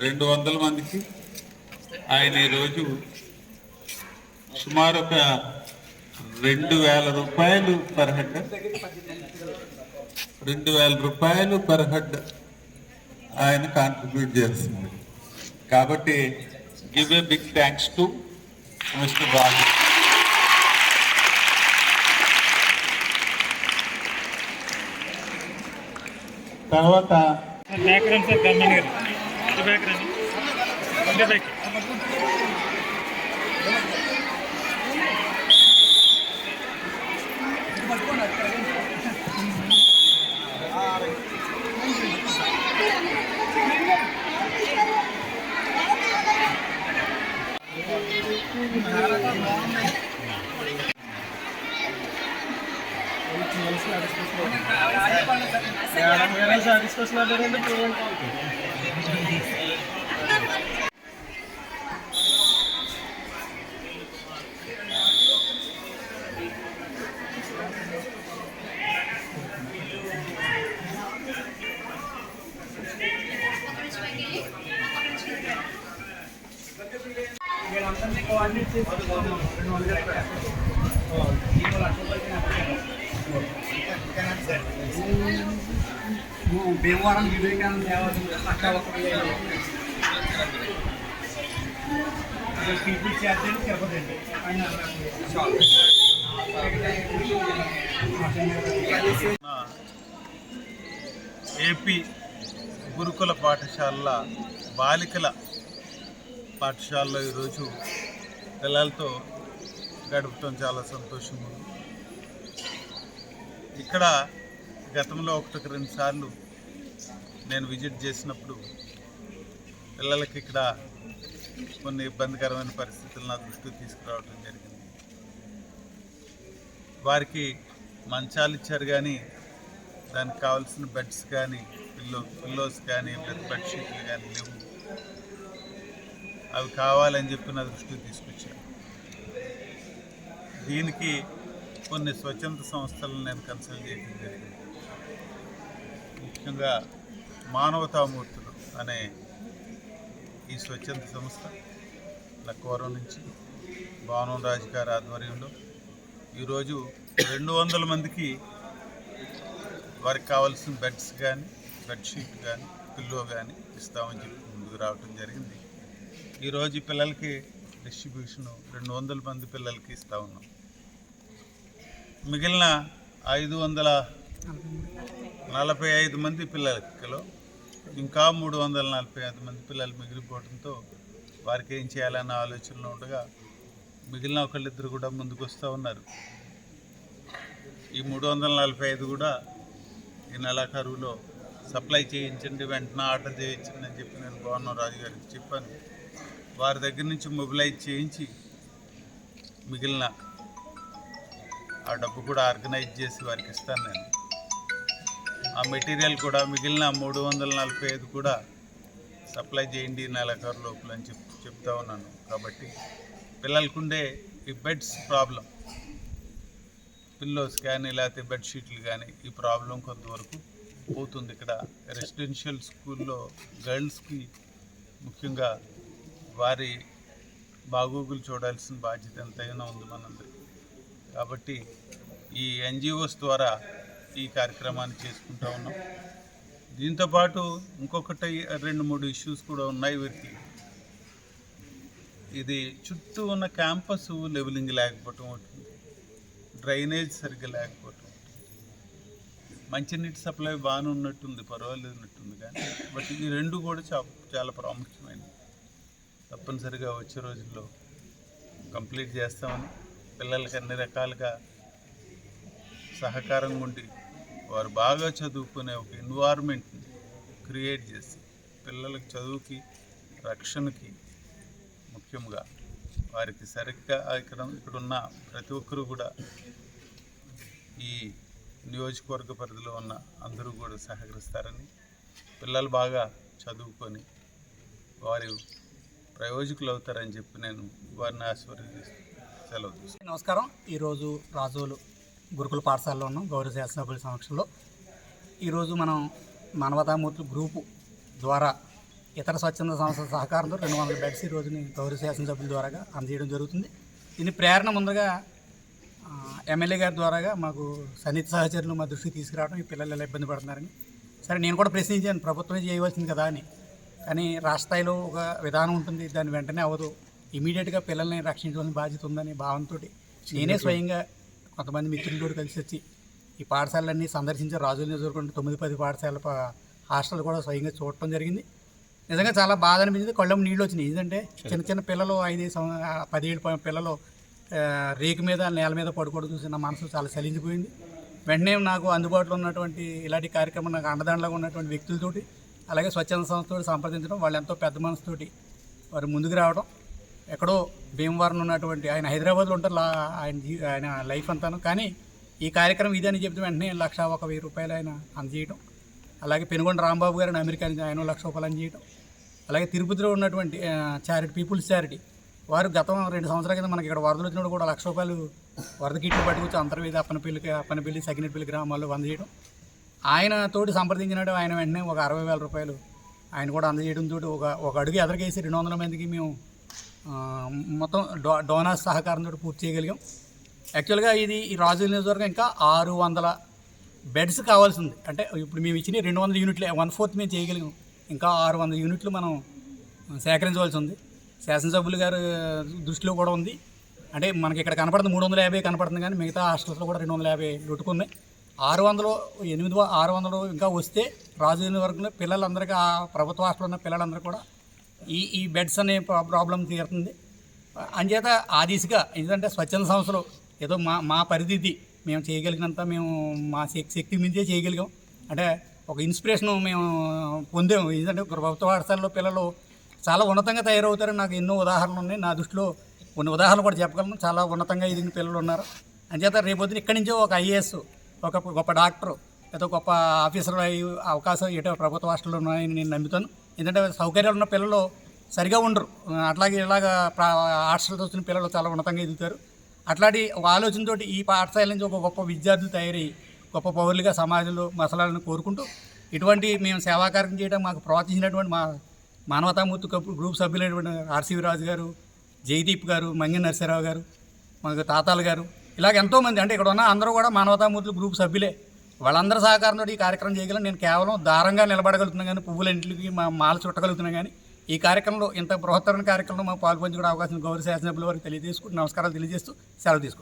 రెండు వందల మందికి ఆయన ఈరోజు సుమారు ఒక 2,000 రూపాయలు పర్ హెడ్ 2,000 రూపాయలు పర్ హెడ్ ఆయన కాంట్రిబ్యూట్ చేస్తున్నారు. కాబట్టి give a big thanks to mister Raju. తర్వాత భీమవరం వివేకానంద పీపుల్ చేద్దండి తిరుపతి ఏపీ గురుకుల పాఠశాలల బాలికల పాఠశాలలో ఈరోజు పిల్లలతో గడపటం చాలా సంతోషంగా ఉంది. ఇక్కడ గతంలో 1-2 సార్లు నేను విజిట్ చేసినప్పుడు పిల్లలకి ఇక్కడ కొన్ని ఇబ్బందికరమైన పరిస్థితులు నా దృష్టికి తీసుకురావడం జరిగింది. వారికి మంచాలు ఇచ్చారు కానీ దానికి కావాల్సిన బెడ్స్ కానీ పిల్లోస్ కానీ లేదా బెడ్షీట్లు కానీ లేవు. అవి కావాలని చెప్పి నా దృష్టికి తీసుకొచ్చాను. దీనికి కొన్ని స్వచ్ఛంద సంస్థలను నేను కన్సల్ట్ చేయడం జరిగింది. ముఖ్యంగా మానవతామూర్తులు అనే ఈ స్వచ్ఛంద సంస్థ లక్కవరం నుంచి భావనం రాజు గారి ఆధ్వర్యంలో ఈరోజు 200 మందికి వారికి కావాల్సిన బెడ్స్ కానీ బెడ్షీట్ కానీ పిల్లో కానీ ఇస్తామని చెప్పి ముందుకు రావటం జరిగింది. ఈరోజు ఈ పిల్లలకి డిస్ట్రిబ్యూషను 200 మంది పిల్లలకి ఇస్తూ ఉన్నాం. మిగిలిన 545 మంది పిల్లలకిలో ఇంకా 345 మంది పిల్లలు మిగిలిపోవడంతో వారికి ఏం చేయాలన్న ఆలోచనలో ఉండగా మిగిలిన ఒకళ్ళిద్దరు కూడా ముందుకు వస్తూ ఉన్నారు. ఈ 345 కూడా ఈ నెలాఖరులో సప్లై చేయించండి, వెంటనే ఆర్డర్ చేయించండి అని చెప్పి నేను భావనం రాజు గారికి చెప్పాను. వారి దగ్గర నుంచి మొబిలైజ్ చేయించి మిగిలిన ఆ డబ్బు కూడా ఆర్గనైజ్ చేసి వారికి ఇస్తాను. నేను ఆ మెటీరియల్ కూడా మిగిలిన 345 కూడా సప్లై చేయండి నెలాఖరు లోపల అని చెప్తా ఉన్నాను. కాబట్టి పిల్లలకుండే ఈ బెడ్స్ ప్రాబ్లం, పిల్లోస్ కానీ లేకపోతే బెడ్షీట్లు కానీ ఈ ప్రాబ్లం కొంతవరకు పోతుంది. ఇక్కడ రెసిడెన్షియల్ స్కూల్లో గర్ల్స్కి ముఖ్యంగా వారి బాగోగులు చూడాల్సిన బాధ్యత ఎంతైనా ఉంది మనందరికీ. కాబట్టి ఈ ఎన్జిఓస్ ద్వారా ఈ కార్యక్రమాన్ని చేసుకుంటూ ఉన్నాం. దీంతోపాటు ఇంకొకటి 2-3 ఇష్యూస్ కూడా ఉన్నాయి వీరికి. ఇది చుట్టూ ఉన్న క్యాంపస్ లెవెలింగ్ లేకపోవటం ఉంటుంది, డ్రైనేజ్ సరిగ్గా లేకపోవటం, మంచినీటి సప్లై బాగానే ఉన్నట్టుంది, పర్వాలేదు ఉన్నట్టుంది. కానీ బట్ ఈ 2 కూడా చాలా ప్రాముఖ్యమైనవి. తప్పనిసరిగా వచ్చే రోజుల్లో కంప్లీట్ చేస్తామని పిల్లలకి అన్ని రకాలుగా సహకారంగా ఉండి వారు బాగా చదువుకునే ఒక ఎన్వైర్న్మెంట్ని క్రియేట్ చేసి పిల్లలకి చదువుకి రక్షణకి ముఖ్యంగా వారికి సరిగ్గా ఇక్కడున్న ప్రతి ఒక్కరూ కూడా ఈ నియోజకవర్గ పరిధిలో ఉన్న అందరూ కూడా సహకరిస్తారని, పిల్లలు బాగా చదువుకొని వారి ప్రయోజకులు అవుతారని చెప్పి నేను వారిని ఆశీర్వదిస్తూ సెలవు తీసుకుంటాను. నమస్కారం. ఈరోజు రాజోలు గురుకుల పాఠశాలలో ఉన్నాం గౌరవ శాసనసభ్యుల సమక్షంలో. ఈరోజు మనం మానవతామూర్తులు గ్రూపు ద్వారా ఇతర స్వచ్ఛంద సంస్థల సహకారంతో 200 బెడ్స్ ఈ రోజుని గౌరవ శాసనసభ్యుల ద్వారా అందజేయడం జరుగుతుంది. దీని ప్రేరణ ముందుగా ఎమ్మెల్యే గారి ద్వారాగా మాకు సన్నిహిత సహచరులు మా దృష్టికి తీసుకురావడం, ఈ పిల్లలు ఎలా ఇబ్బంది పడుతున్నారని. సరే, నేను కూడా ప్రశ్నించాను, ప్రభుత్వమే చేయవలసింది కదా అని. కానీ రాష్ట్ర స్థాయిలో ఒక విధానం ఉంటుంది, దాన్ని వెంటనే అవ్వదు. ఇమీడియట్గా పిల్లల్ని రక్షించవలసిన బాధ్యత ఉందని భావంతో నేనే స్వయంగా కొంతమంది మిత్రులతో కలిసి వచ్చి ఈ పాఠశాలలన్నీ సందర్శించి రాజుల నియోజకవర్గం 9-10 పాఠశాల హాస్టల్ కూడా స్వయంగా చూడటం జరిగింది. నిజంగా చాలా బాధ అనిపించింది, కళ్ళం నీళ్ళు వచ్చినాయి. ఎందుకంటే చిన్న చిన్న పిల్లలు 5-10 ఏళ్ళ పిల్లలు రేకు మీద నేల మీద పడుకోవడం చూసి నా మనసు చాలా చలించిపోయింది. వెంటనే నాకు అందుబాటులో ఉన్నటువంటి ఇలాంటి కార్యక్రమం నాకు అండదండగా ఉన్నటువంటి వ్యక్తులతోటి, అలాగే స్వచ్ఛంద సంస్థతో సంప్రదించడం, వాళ్ళు ఎంతో పెద్ద మనసుతోటి వారు ముందుకు రావడం. ఎక్కడో భీమవరం ఉన్నటువంటి ఆయన హైదరాబాద్లో ఉంటారు, ఆయన లైఫ్ అంతాను. కానీ ఈ కార్యక్రమం ఇదని చెప్తే వెంటనే 1,01,000 రూపాయలు ఆయన అందజేయడం. అలాగే పెనుగొండ రాంబాబు గారిని అమెరికా నుంచి ఆయన 1,00,000 రూపాయలు అందజేయడం. అలాగే తిరుపతిలో ఉన్నటువంటి చారిటీ, పీపుల్స్ చారిటీ వారు గతం 2 సంవత్సరాల కింద మనకి ఇక్కడ వరదలు వచ్చినప్పుడు కూడా 1,00,000 రూపాయలు వరద కిట్లు పట్టుకొచ్చి అంతర్వేది, అప్పనపల్లి, సగినపల్లి గ్రామాల్లో అందజేయడం. ఆయన తోటి సంప్రదించినట్టు ఆయన వెంటనే ఒక 60,000 రూపాయలు ఆయన కూడా అందజేయడంతో ఒక అడుగు ఎదరికేసి 200 మందికి మేము మొత్తం డోనార్స్ సహకారంతో పూర్తి చేయగలిగాం. యాక్చువల్గా ఇది ఈ రాజుల నియోజకవర్గం ఇంకా 600 బెడ్స్ కావాల్సి ఉంది. అంటే ఇప్పుడు మేము ఇచ్చిన 200 యూనిట్లు 1/4 మేము చేయగలిగాం. ఇంకా 600 యూనిట్లు మనం సేకరించవలసి ఉంది. శాసనసభ్యులు గారు దృష్టిలో కూడా ఉంది. అంటే మనకి ఇక్కడ కనపడుతుంది 350 కనపడుతుంది, కానీ మిగతా హాస్టల్స్లో కూడా 250 లుట్టుకున్నాయి. 600 ఇంకా వస్తే రాజు నియోజకవర్గంలో పిల్లలందరికీ, ఆ ప్రభుత్వ హాస్టల్లో ఉన్న పిల్లలందరూ కూడా ఈ బెడ్స్ అనే ప్రాబ్లం తీరుతుంది. అంచేత ఆ దిశగా, ఎందుకంటే స్వచ్ఛంద సంస్థలు ఏదో మా పరిధి మేము చేయగలిగినంత మేము మా శక్తి మించే చేయగలిగాం. అంటే ఒక ఇన్స్పిరేషన్ మేము పొందాము. ఎందుకంటే ప్రభుత్వ పాఠశాలలో పిల్లలు చాలా ఉన్నతంగా తయారవుతారని నాకు ఎన్నో ఉదాహరణలు ఉన్నాయి. నా దృష్టిలో కొన్ని ఉదాహరణలు కూడా చెప్పగలను. చాలా ఉన్నతంగా ఎదిగిన పిల్లలు ఉన్నారు. అంచేత రేపొద్దున ఇక్కడి నుంచో ఒక IAS, ఒక గొప్ప డాక్టర్, ఏదో గొప్ప ఆఫీసర్ అయ్యే అవకాశం ఏటో ప్రభుత్వ హాస్టల్లో ఉన్నాయని నేను నమ్ముతాను. ఎందుకంటే సౌకర్యాలు ఉన్న పిల్లలు సరిగా ఉండరు. అట్లాగే ఇలాగ హాస్టల్తో వచ్చిన పిల్లలు చాలా ఉన్నతంగా ఎదుగుతారు. అట్లాంటి ఆలోచనతో ఈ పాఠశాల నుంచి ఒక గొప్ప విద్యార్థులు తయారై గొప్ప పౌరులుగా సమాజంలో మసలాలని కోరుకుంటూ, ఇటువంటి మేము సేవాకార్యం చేయడం మాకు ప్రోత్సహించినటువంటి మా మానవతామూర్తి గ్రూప్ సభ్యులైనటువంటి RCV రాజు గారు, జయదీప్ గారు, మంగి నరసింహరావు గారు, మాకు తాతాలు గారు, ఇలాగ ఎంతోమంది, అంటే ఇక్కడ ఉన్న అందరూ కూడా మానవతామూర్తులు గ్రూప్ సభ్యులే. వాళ్ళందరూ సహకారంతో ఈ కార్యక్రమం చేయగలను. నేను కేవలం దారంగా నిలబడగలుగుతున్నాను, కానీ పువ్వులన్నింటికి మా మాల చుట్టగలుగుతున్నాను. కానీ ఈ కార్యక్రమంలో, ఇంత బృహత్తరమైన కార్యక్రమంలో మాకు పాల్పంచుకునే అవకాశం గౌరవ శాసనసభ్యుల వారికి నమస్కారాలు తెలియజేస్తూ సెలవు తీసుకుంటాను.